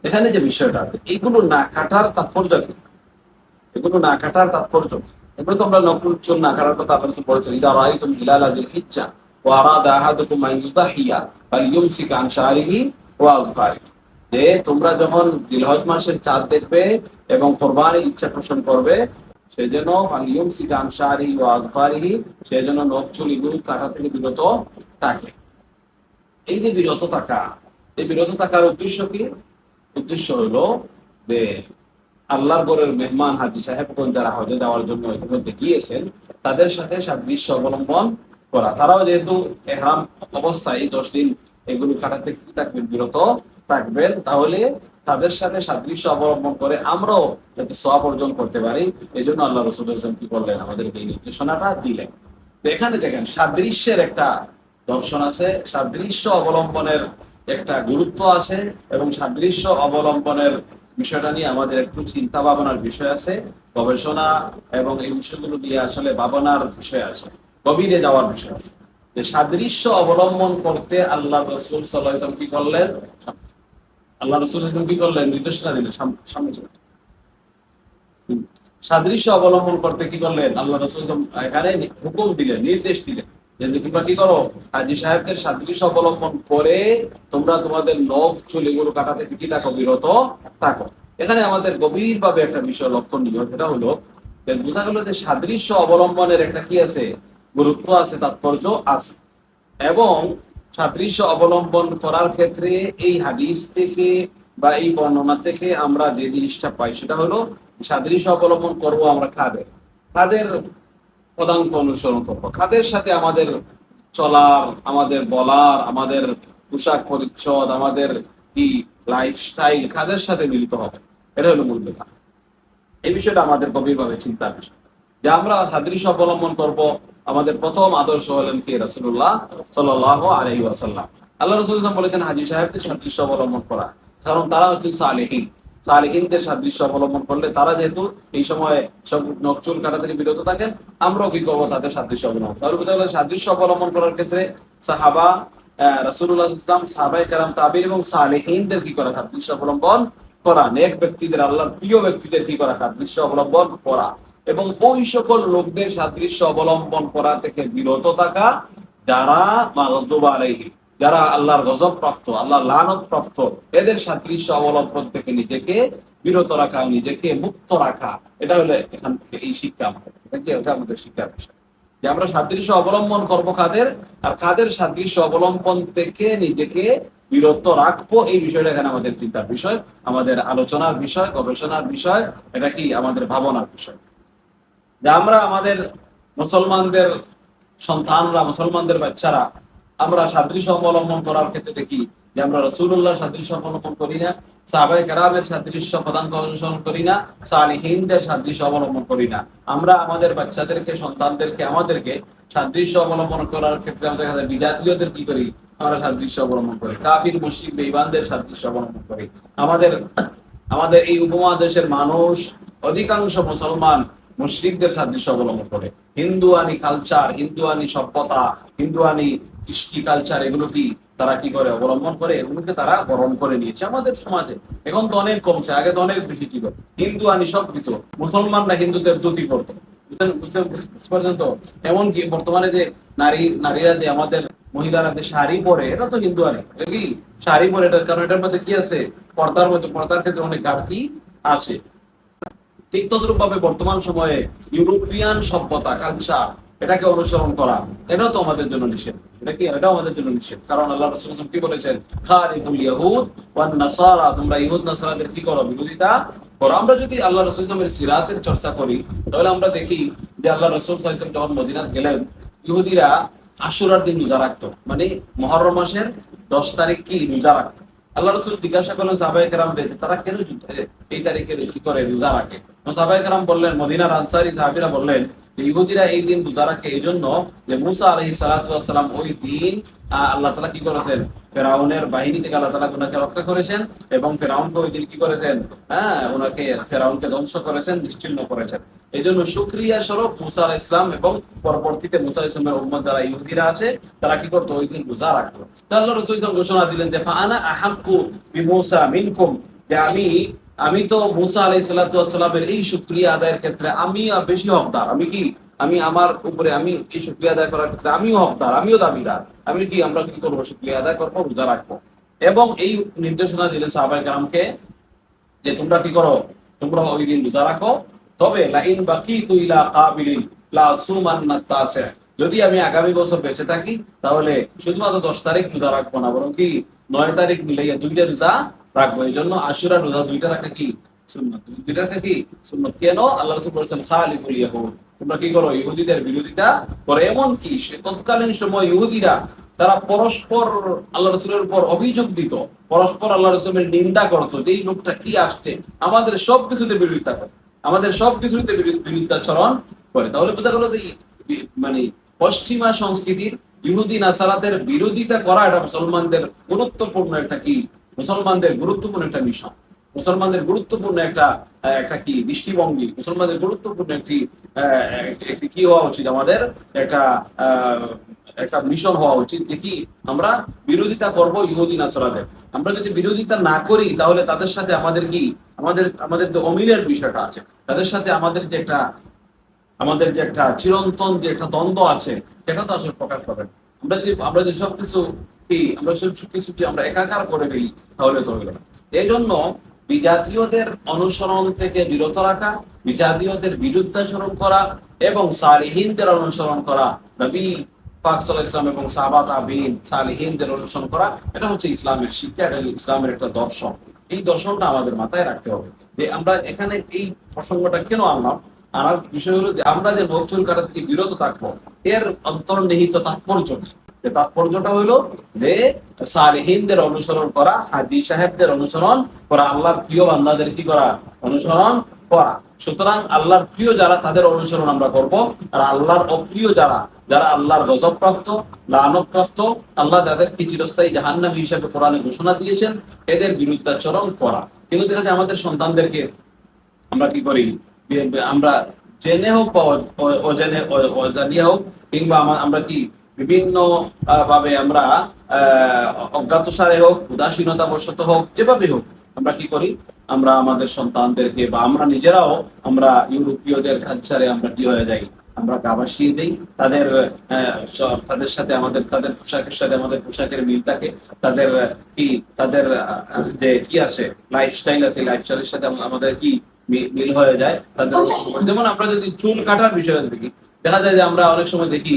এখানে যে বিষয়টা আছে, এইগুলো না কাটার তাৎপর্য কি? এগুলো না কাটার তাৎপর্য কি? এগুলো তো আমরা নকুল চুল না কাটার কথা আপনার কাছে বলেছেন, ইদা রাআইতুম হিলালা যিল হিজ্জা ওয়া আরাদা আহাদুকুম আন ইউযাহিয়া ফালইউমসিক আন শারিহি ওয়া আযফারিহি। যে তোমরা যখন জিলহজ মাসের চাঁদ দেখবে এবং কোরবানির ইচ্ছা পোষণ করবে, সেজন্য ফালইউমসিক আন শারিহি ওয়া আযফারিহি, সেজন্য নখ চুল এগুলো কাটা থেকে বিরত থাকে। এই যে বিরত থাকা, এই বিরত থাকার উদ্দেশ্য কি? উদ্দেশ্য হলো যে আল্লাহর ঘরের মেহমান হাজি সাহেবগণ যারা হজে যাওয়ার জন্য ইতিমধ্যে গিয়েছেন, তাদের সাথে সাদৃশ্য অবলম্বন করা। তারাও যেহেতু এহরাম অবস্থায় এই 10 দিন এগুলো কাটাতে কি থাকবেন, বিরত থাকবেন, তাহলে তাদের সাথে সাদৃশ্য অবলম্বন করে আমরাও যাতে সওয়াব অর্জন করতে পারি, এই জন্য আল্লাহ রাসূল সাল্লাল্লাহু আলাইহি ওয়াসাল্লাম কি করলেন, আমাদেরকে এই নির্দেশনাটা দিলেন। তো এখানে দেখেন সাদৃশ্যের একটা দর্শন আছে, সাদৃশ্য অবলম্বনের একটা গুরুত্ব আছে, এবং সাদৃশ্য অবলম্বনের বিষয়টা নিয়ে আমাদের একটু চিন্তা ভাবনার বিষয় আছে, গবেষণা এবং এই বিষয়গুলো নিয়ে আসলে ভাবনার বিষয় আছে, গভীরে যাওয়ার বিষয় আছে। যে সাদৃশ্য অবলম্বন করতে আল্লাহ রাসূল সাল্লাল্লাহু আলাইহি ওয়াসাল্লাম কি করলেন, আল্লাহ রাসূল সাল্লাল্লাহু আলাইহি ওয়াসাল্লাম কি করলেন, নির্দেশনা দিলেন। সামনে চলে সাদৃশ্য অবলম্বন করতে কি করলেন, আল্লাহ রাসূল এখানে হুকুম দিলেন, নির্দেশ দিলেন যে তোমরা কি করো, হাজী সাহেবদের সাদৃশ্য অবলম্বন করে তোমরা তোমাদের নখ চুল এগুলো কাটা থেকে কি থাকো, বিরত থাকো। এখানে আমাদের গভীরভাবে একটা বিষয় লক্ষণীয়, সেটা হলো যে বোঝা গেল যে সাদৃশ্য অবলম্বনের একটা কি আছে, গুরুত্ব আছে, তাৎপর্য আছে। এবং সাদৃশ্য অবলম্বন করার ক্ষেত্রে এই হাদিস থেকে বা এই বর্ণনা থেকে আমরা যে জিনিসটা পাই, সেটা হলো সাদৃশ্য অবলম্বন করব আমরা কাদের, কাদের পদাঙ্ক অনুসরণ করবো, কাদের সাথে আমাদের চলার, আমাদের বলার, আমাদের পোশাক পরিচ্ছদ, আমাদের কি লাইফস্টাইল কাদের সাথে মিলিত হবে, এটা হলো মূল কথা। এই বিষয়টা আমাদের গভীরভাবে চিন্তার বিষয়, যে আমরা সাদৃশ্য অবলম্বন করব। আমাদের প্রথম আদর্শ হলেন কি, রাসূলুল্লাহ সাল্লাল্লাহু আলাইহি ওয়াসাল্লাম। আল্লাহ রাসূল বলেছেন হাজী সাহেবদের সাদৃশ্য অবলম্বন করা, কারণ তারা হচ্ছেন সালেহীন। সালেহীনদের সাদৃশ্য অবলম্বন করলে তারা যেহেতু এই সময় সব নকচুল কাটা থেকে বিরত থাকেন, আমরাও কি করবো, তাদের সাদৃশ্য অবলম্বন। তাহলে বোঝা গেল সাদৃশ্য অবলম্বন করার ক্ষেত্রে সাহাবা, রাসূলুল্লাহ সাল্লাল্লাহু আলাইহি ওয়াসাল্লাম, সাহাবায়ে কেরাম, তাবিঈন এবং সালেহীনদের কি করা, সাদৃশ্য অবলম্বন করা, নেক ব্যক্তিদের, আল্লাহর প্রিয় ব্যক্তিদের কি করা, সাদৃশ্য অবলম্বন করা, এবং ওই সকল লোকদের সাদৃশ্য অবলম্বন করা থেকে বিরত থাকা যারা মাগযুব আলাইহিম, যারা আল্লাহর গজব প্রাপ্ত, আল্লাহর লানত প্রাপ্ত, এদের সাদৃশ্য অবলম্বন থেকে নিজেকে বিরত রাখা, নিজেকে মুক্ত রাখা। এটা হলো এখান থেকে এই শিক্ষা আমাদের, এটা আমাদের শিক্ষার বিষয়, যে আমরা সাদৃশ্য অবলম্বন করবো কাদের, আর কাদের সাদৃশ্য অবলম্বন থেকে নিজেকে বিরত রাখবো। এই বিষয়টা এখানে আমাদের চিন্তার বিষয়, আমাদের আলোচনার বিষয়, গবেষণার বিষয়, এটা কি আমাদের ভাবনার বিষয়। যে আমরা আমাদের মুসলমানদের সন্তানরা, মুসলমানদের বাচ্চারা, আমরা সাদৃশ্য অবলম্বন করার ক্ষেত্রে দেখি যে আমরা রাসূলুল্লাহ সাদৃশ্য অবলম্বন করি না, সাহাবায়ে কেরামের সাদৃশ্য পদাঙ্ক অনুসরণ করি না, সালিহিনদের সাদৃশ্য অবলম্বন করি না। আমরা আমাদের বাচ্চাদেরকে, সন্তানদেরকে, আমাদেরকে সাদৃশ্য অবলম্বন করার ক্ষেত্রে আমরা দেখা যায় বিজাতীয়দের কি করি, আমরা সাদৃশ্য অবলম্বন করি, কাফির মুশরিক বেঈমানদের সাদৃশ্য অবলম্বন করি। আমাদের আমাদের এই উপমহাদেশের মানুষ, অধিকাংশ মুসলমান মুশরিকদের সাদৃশ্য অবলম্বন করে। হিন্দুয়ানি কালচার, হিন্দুয়ানি সভ্যতা, হিন্দুয়ানি কৃষ্টি কালচার, এগুলো কি তারা কি করে, অবলম্বন করে, এগুলোকে তারা গ্রহণ করে নিয়েছে আমাদের সমাজে। এখন তো অনেক কমছে, আগে তো অনেক বেশি ছিল। হিন্দুয়ানি সবকিছু, মুসলমানরা হিন্দুদের ধুতি পরতো, বুঝতে পারছেন তো। এমনকি বর্তমানে যে নারীরা যে আমাদের মহিলারা যে শাড়ি পরে, এটা তো হিন্দুয়ানি, এটা কি শাড়ি পরে, এটা কারণ এটার মধ্যে কি আছে, পর্দার মধ্যে, পর্দার ক্ষেত্রে অনেক ঘাটতি আছে। ঠিক তদ্রুপ ভাবে বর্তমান সময়ে ইউরোপিয়ান সভ্যতা, কালচার, এটাকে অনুসরণ করা, এটাও তো আমাদের জন্য নিষেধ। এটা কি, এটাও আমাদের জন্য নিষেধ, কারণ আল্লাহ রাসূল সাল্লাল্লাহু আলাইহি ওয়াসাল্লাম কি বলেছেন, খালিফুল ইয়াহুদ ওয়ান নাসারা, তোমরা ইহুদ নাসারাদের কি করো, বিরোধিতা করো। আমরা যদি আল্লাহ রাসূল সাল্লাল্লাহু আলাইহি ওয়াসাল্লামের সিরাতের চর্চা করি, তাহলে আমরা দেখি যে আল্লাহ রাসূল সাল্লাল্লাহু আলাইহি ওয়াসাল্লাম যখন মদিনা গেলেন, ইহুদিরা আশুরার দিন রোজা রাখতো, মানে মুহররম মাসের 10 তারিখ কি রোজা রাখতো। আল্লাহ রাসূল জিজ্ঞাসা করলেন সাহাবায়ে কেরামদের, তারা কেন এই তারিখে কি করে রোজা রাখে। সাহাবায়ে কেরাম বললেন, মদিনার আনসারী সাহাবীরা বললেন যে ইহুদিরা এই দিন রোজা রাখে এই জন্য যে মুসা আলাইহিস সালাতু ওয়াস সালাম ওই দিন আল্লাহ তাআলা কি করেছেন, ফেরাউনের বাহিনী থেকে আল্লাহ তাআলা ওনাকে রক্ষা করেছেন, এবং ফেরাউনকে ওই দিন কি করেছেন, ওনাকে, ফেরাউনকে ধ্বংস করেছেন, নিশ্চিহ্ন করেছেন। এই জন্য শুকরিয়া স্বরূপ মুসা আলাইহিস সালাম এবং পরবর্তীতে মুসা আলাইহিস সালামের উম্মত যারা ইহুদিরা আছে, তারা কি করতো, ওই দিন রোজা রাখতো। তো আল্লাহ রাসূল ঘোষণা দিলেন যে ফাআনা আহাক্কু বিমুসা মিনকুম, যে আমি তো মুসা আলাইহিস সালাতু ওয়াস সালামের এই শুকরিয়া আদায়ের ক্ষেত্রে আমি বেশি হকদার। আমি কি আমি আমার উপরে আমি এই শুকরিয়া আদায় করার ক্ষেত্রে আমিও হকদার, আমিও দাবিদার। আমি কি আমরা কি করবো? শুকরিয়া আদায় করবো, রোজা রাখবো। এবং এই নির্দেশনা দিলেন সাহাবায়ে কেরামকে যে তোমরা কি করো? তোমরা ওই দিন রোজা রাখো। তবে লাইন বাকিতু ইলা কাবিলিন লা সুমান্না তাসিআ, যদি আমি আগামী বছর বেঁচে থাকি তাহলে শুধুমাত্র 10 তারিখ রোজা রাখবো না, বরং কি 9 তারিখ মিলাইয়া 2টা রোজা রাখবো। এই জন্য আশুরা রোজা 2টা রাখা কি সুন্নাত। 2টা রাখা কি সুন্নাত। কেন? আল্লাহ রাসূল বলেছেন খালিকুল ইয়াহুদ, তোমরা কি করো? ইহুদিদের বিরোধিতা করো। এমন কি সে তৎকালীন সময় ইহুদিরা তারা পরস্পর আল্লাহ রসুলের উপর অভিযোগ দিত, পরস্পর আল্লাহ রসুলের নিন্দা করতো যে এই লোকটা কি আসছে আমাদের সবকিছুতে বিরোধিতা করে, আমাদের সবকিছুতে বিরুদ্ধাচরণ করে। তাহলে বোঝা গেল যে মানে পশ্চিমা সংস্কৃতির ইহুদি নাসারাদের বিরোধিতা করা এটা মুসলমানদের গুরুত্বপূর্ণ একটা কি, মুসলমানদের গুরুত্বপূর্ণ একটা মিশন, মুসলমানদের গুরুত্বপূর্ণ একটা একটা কি দৃষ্টিভঙ্গি, মুসলমানদের গুরুত্বপূর্ণ একটি কি হওয়া উচিত, আমাদের একটা একটা মিশন হওয়া উচিত যে কি আমরা বিরোধিতা করব ইহুদি নাসারাদের। আমরা যদি বিরোধিতা না করি তাহলে তাদের সাথে আমাদের কি আমাদের আমাদের যে অমিলের বিষয়টা আছে, তাদের সাথে আমাদের যে একটা চিরন্তন যে একটা দ্বন্দ্ব আছে সেটা তো আসলে প্রকাশ পাবে না। আমরা যদি সবকিছু কি আমরা সবকিছু আমরা একাকার করে ফেলি তাহলে তো হলো না। এই জন্য বিজাতীয়দের অনুসরণ থেকে বিরত রাখা, বিজাতীয়দের বিরুদ্ধাচরণ করা এবং সালিহিনদের অনুসরণ করা, নবী পাক সাল্লাল্লাহু আলাইহি ওয়াসাল্লাম এবং সাহাবা তাবিঈন সালিহিনদের অনুসরণ করা, এটা হচ্ছে ইসলামের শিক্ষা, এটা ইসলামের একটা দর্শন। এই দর্শনটা আমাদের মাথায় রাখতে হবে। যে আমরা এখানে এই প্রসঙ্গটা কেন আনলাম, আনার বিষয় হলো যে আমরা যে নখ চুল কাটা থেকে বিরত থাকবো এর অন্তর্নিহিত তাৎপর্য কি? যে তাৎপর্যটা হইলো যে সালেহিনদের অনুসরণ করা, হাজী সাহেবদের অনুসরণ করা, আল্লাহর প্রিয় বান্দাদের কি করা? অনুসরণ করা। সুতরাং আল্লাহর প্রিয় যারা তাদের অনুসরণ আমরা করব, আর আল্লাহর অপ্রিয় যারা, যারা আল্লাহর গজব প্রাপ্ত, লানত প্রাপ্ত, আল্লাহ যাদেরকে চিরস্থায়ী জাহান্নামী হিসেবে কোরআনে ঘোষণা দিয়েছেন, এদের বিরুদ্ধাচরণ করা। কিন্তু দেখা যায় আমাদের সন্তানদেরকে আমরা কি করি? আমরা জেনে হোক বা অজেনে অজানিয়ে হোক, কিংবা আমরা কি বিভিন্ন ভাবে আমরা অজ্ঞাতসারে হোক, উদাসীনতা বশত হোক, যেভাবে হোক আমরা কি করি? আমরা আমাদের সন্তানদেরকে বা আমরা নিজেরাও আমরা ইউরোপীয়দের কালচারে আমরা কি হয়ে যাই? আমরা গা ভাসিয়ে দিই। তাদের সাথে তাদের পোশাকের সাথে আমাদের পোশাকের মিল থাকে, তাদের কি তাদের যে কি আছে লাইফস্টাইল আছে, লাইফস্টাইলের সাথে আমাদের কি মিল হয়ে যায় তাদের। যেমন আমরা যদি চুল কাটার বিষয়ে দেখি, দেখা যায় যে আমরা অনেক সময় দেখি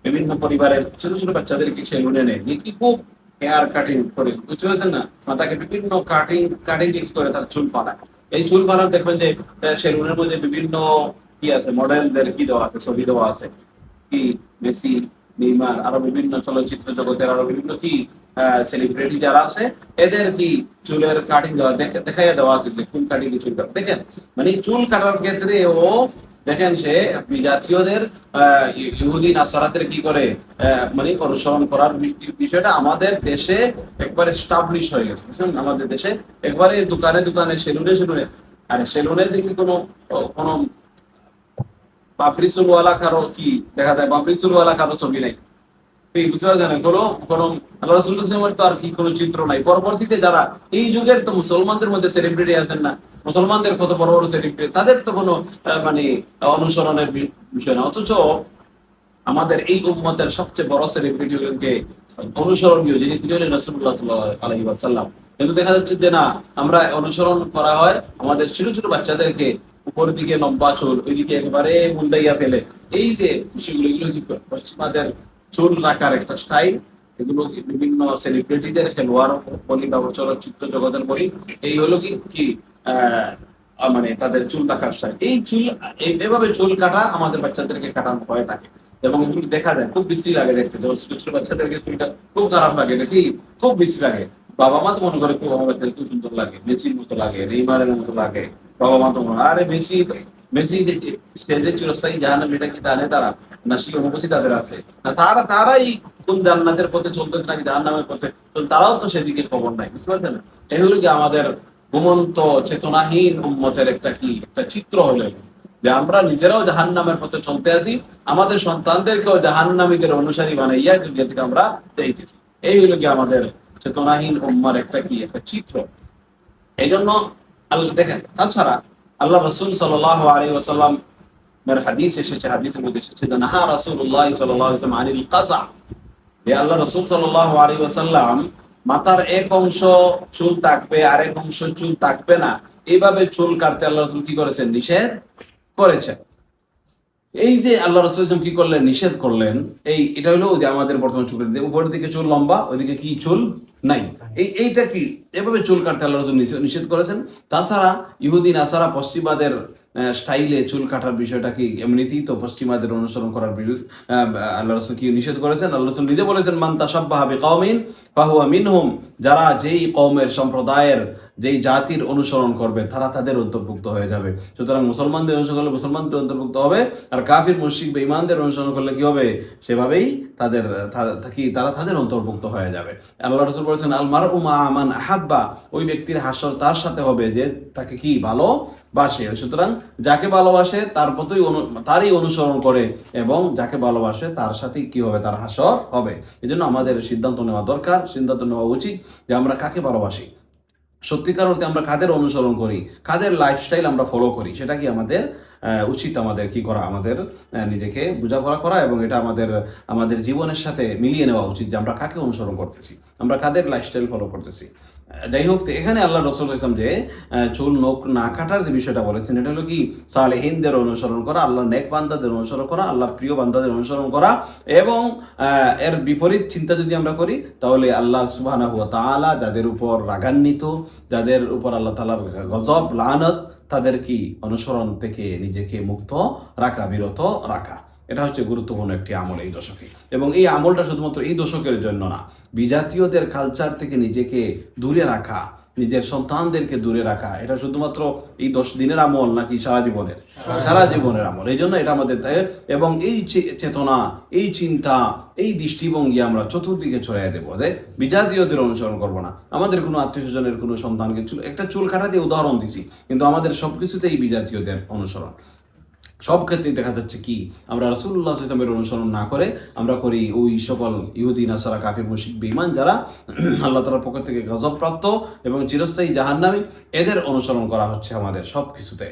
বিভিন্ন পরিবারের ছোট ছোট বাচ্চাদেরকে সেলুনে নেয়, কি খুব হেয়ার কাটিং করে, বুঝতে পারছেন না? মাথাকে বিভিন্ন কাটিং করে তার চুল ফালায়। এই চুল ফালার দেখবেন যে সেলুনের মধ্যে বিভিন্ন কি আছে, মডেলদের কি দেওয়া আছে, ছবি দেওয়া আছে, কি মেসি, নেইমার, আরো বিভিন্ন চলচ্চিত্র জগতের আরো বিভিন্ন কি সেলিব্রিটি যারা আছে, এদের কি চুলের কাটিং দেখাইয়া দেওয়া আছে যে কোন কাটিং চুল কাটা। দেখেন মানে চুল কাটার ক্ষেত্রে ও দেখেন সে বিজাতীয়দের ইহুদি নাসারাদের কি করে মানে অনুসরণ করার বিষয়টা আমাদের দেশে একবারে স্টাবলিশ হয়ে গেছে। বুঝলেন? আমাদের দেশে একবারে দোকানে দোকানে সেলুনে আরে সেলুনে দেখি কোনো বাবরি চুলওয়ালা কারো কি দেখা যায়, বাবরি চুলওয়ালা কারো ছবি নাই, বুঝতে পারছেন? কোনো আল্লাহ রাসূল তো আর কি কোনো চিত্র নাই। পরবর্তীতে যারা এই যুগের তো মুসলমানদের মধ্যে সেলিব্রিটি আছেন না, মুসলমানদের কত বড় বড় সেলিব্রিটি, তাদের তো কোনো মানে অনুসরণের বিষয় না। অথচ আমাদের এই উম্মতের সবচেয়ে বড় সেলিব্রিটিকে অনুসরণীয় যিনি, তিনি হলেন রাসূলুল্লাহ সাল্লাল্লাহু আলাইহি ওয়াসাল্লাম। কিন্তু দেখা যাচ্ছে যে না, আমরা অনুসরণ করা হয় আমাদের ছোট ছোট বাচ্চাদেরকে, উপরের দিকে লম্বা চুল, ওইদিকে একেবারে মুন্ডাইয়া ফেলে। এই যে বিষয়গুলো, এগুলো পশ্চিমাদের চুল রাখার একটা স্টাইল, এগুলো বিভিন্ন সেলিব্রিটিদের, খেলোয়াড় বলি বা চলচ্চিত্র জগতের বলি, এই হলো কি মানে তাদের চুল রাখার স্টাইল। এই চুল এইভাবে চুল কাটা আমাদের বাচ্চাদেরকে কাটানো হয়ে থাকে এবং এগুলো দেখা যায়, খুব বিশ্রী লাগে দেখতে। যখন ছোট ছোট বাচ্চাদেরকে চুলটা খুব খারাপ লাগে, দেখি খুব বিশ্রী লাগে। বাবা মা তো মনে করে খুব আমার বাচ্চাদের খুব সুন্দর লাগে, মেসির মতো লাগে, নেইমারের মতো লাগে। বাবা মা তো মনে আরে মেসি সে যে চিরস্থায়ী জাহান্নামী, এটা কি জানে তারা? না সেই অনুভূতি তাদের আছে না? তারাই কোন জান্নাতের পথে চলতেছে নাকি জাহান্নামের পথে, তারাও তো সেদিকে খবর নাই। বুঝতে পারছেন? এই হলো কি আমাদের ঘুমন্ত চেতনাহীন উম্মতের একটা চিত্র হলো, যে আমরা নিজেরাও জাহান্নামের পথে চলতে আছি, আমাদের সন্তানদেরকেও জাহান্নামীদের অনুসারী বানাইয়া দুনিয়া থেকে আমরা চাইতেছি। এই হলো কি আমাদের চেতনাহীন উম্মার একটা চিত্র। এই জন্য আল্লাহ দেখেন, তাছাড়া আল্লাহ রাসূল সাল্লাল্লাহু আলাইহি ওয়াসাল্লাম এর হাদিস এসেছে, হাদিসের মধ্যে এসেছে যে নাহা রাসূলুল্লাহ সাল্লাল্লাহু আলাইহি ওয়াসাল্লাম আনিল কাযা, যে আল্লাহ রাসূল সাল্লাল্লাহু আলাইহি ওয়াসাল্লাম মাথার এক অংশ চুল থাকবে আর এক অংশ চুল থাকবে না, এইভাবে চুল কাটতে আল্লাহ রাসূল কি করেছেন? নিষেধ করেছেন। এই যে আল্লাহ রাসূল কি করলেন? নিষেধ করলেন। এটা হলো যে আমাদের বর্তমান চুলের যে উপরের দিকে চুল লম্বা, ওইদিকে কি চুল নাই, এইটা কি এভাবে চুল কাটতে আল্লাহ রাসূল নিষেধ করেছেন। তাছাড়া ইহুদি নাসারা পশ্চিমাদের স্টাইলে চুল কাটার বিষয়টা কি এমনিতেই তো পশ্চিমাদের অনুসরণ করার আল্লাহ রাসূল কি নিষেধ করেছেন? আল্লাহ রাসূল নিজে বলেছেন মান তাশাব্বাহা বিকাওমিন ফাহুয়া মিনহুম, যারা যেই কওমের সম্প্রদায়ের যেই জাতির অনুসরণ করবে তারা তাদের অন্তর্ভুক্ত হয়ে যাবে। সুতরাং মুসলমানদের অনুসরণ করলে মুসলমানদের অন্তর্ভুক্ত হবে, আর কাফির মুশরিক বেঈমানদের অনুসরণ করলে কি হবে? সেভাবেই তারা তাদের অন্তর্ভুক্ত হয়ে যাবে। আল্লাহ রাসূল বলেছেন আল মারউ মা মান আহাব্বা, ওই ব্যক্তির হাসর তার সাথে হবে যে তাকে কি ভালোবাসে। সুতরাং যাকে ভালোবাসে তারই অনুসরণ করে, এবং যাকে ভালোবাসে তার সাথে কি হবে? তার হাসর হবে। এই জন্য আমাদের সিদ্ধান্ত নেওয়া দরকার, সিদ্ধান্ত নেওয়া উচিত যে আমরা কাকে ভালোবাসি, সত্যিকার অর্থে আমরা কাদের অনুসরণ করি, কাদের লাইফস্টাইল আমরা ফলো করি। সেটা কি আমাদের উচিত আমাদের কি করা? আমাদের নিজেকে বোঝাপড়া করা, এবং এটা আমাদের জীবনের সাথে মিলিয়ে নেওয়া উচিত যে আমরা কাকে অনুসরণ করতেছি, আমরা কাদের লাইফস্টাইল ফলো করতেছি। যাই হোক, এখানে আল্লাহ রাসূল ইসলাম যে চুল নখ না কাটার যে বিষয়টা বলেছেন, এটা হলো কি সালেহিনদের অনুসরণ করা, আল্লাহ নেক বান্দাদের অনুসরণ করা, আল্লাহ প্রিয় বান্দাদের অনুসরণ করা। এবং এর বিপরীত চিন্তা যদি আমরা করি তাহলে আল্লাহ সুবহানাহু ওয়া তাআলা যাদের উপর রাগান্বিত, যাদের উপর আল্লাহ তাআলার গজব লানত, তাদের কি অনুসরণ থেকে নিজেকে মুক্ত রাখা, বিরত রাখা। এটা হচ্ছে গুরুত্বপূর্ণ একটি আমল এই দশকে, এবং এই আমলটা শুধুমাত্র এই দশকের জন্য না, বিজাতীয়দের কালচার থেকে নিজেকে দূরে রাখা, নিজের সন্তানদেরকে দূরে রাখা, এটা শুধুমাত্র এই 10 দিনের আমল নাকি সারা জীবনের আমল। এই জন্য এটা আমাদের, এবং এই চেতনা, এই চিন্তা, এই দৃষ্টিভঙ্গি আমরা চতুর্দিকে ছড়াই দেবো যে বিজাতীয়দের অনুসরণ করবো না। আমাদের কোনো আত্মীয় স্বজনের কোনো সন্তানকে একটা চুল কাটা দিয়ে উদাহরণ দিছি, কিন্তু আমাদের সবকিছুতেই বিজাতীয়দের অনুসরণ। সব ক্ষেত্রেই দেখা যাচ্ছে কি আমরা রাসূলুল্লাহ সাল্লাল্লাহু আলাইহি ওয়াসাল্লামের অনুসরণ না করে আমরা করি ওই সকল ইহুদি নাসারা কাফির মুশরিক বেঈমান, যারা আল্লাহ তাআলার পক্ষ থেকে গজবপ্রাপ্ত এবং চিরস্থায়ী জাহান্নামী, এদের অনুসরণ করা হচ্ছে আমাদের সব কিছুতে।